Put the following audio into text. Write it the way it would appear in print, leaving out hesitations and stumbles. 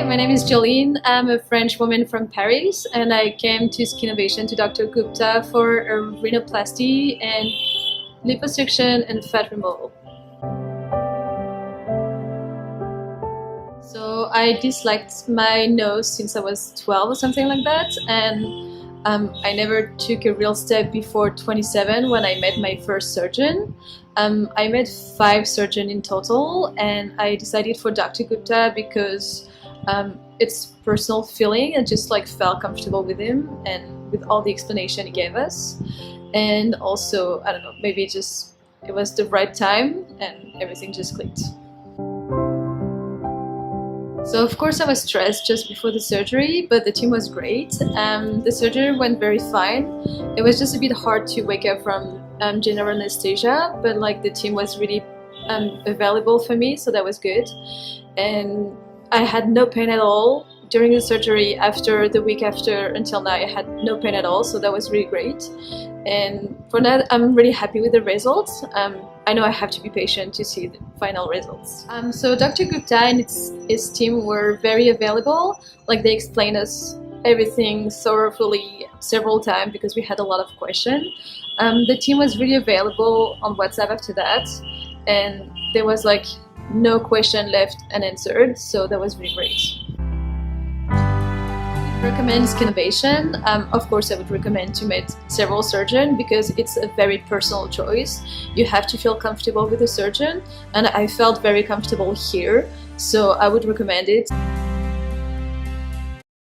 my name is Jolene. I'm a French woman from Paris, and I came to Skinnovation to Dr. Gupta for a rhinoplasty and liposuction and fat removal. So I disliked my nose since I was 12 or something like that, and I never took a real step before 27 when I met my first surgeon. I met 5 surgeons in total, and I decided for Dr. Gupta because it's personal feeling. I just felt comfortable with him and with all the explanation he gave us, and also I don't know, maybe it was the right time and everything just clicked. So of course I was stressed just before the surgery, but the team was great. The surgery went very fine. It was just a bit hard to wake up from general anesthesia, but the team was really available for me, so that was good. And I had no pain at all during the surgery. After the week after until now, I had no pain at all, so that was really great. And for that, I'm really happy with the results. I know I have to be patient to see the final results. So Dr. Gupta and his team were very available. They explained us everything thoroughly several times because we had a lot of questions. The team was really available on WhatsApp after that, and there was no question left unanswered, so that was really great. I recommend Skinnovation. Of course, I would recommend to meet several surgeons because it's a very personal choice. You have to feel comfortable with the surgeon, and I felt very comfortable here, so I would recommend it.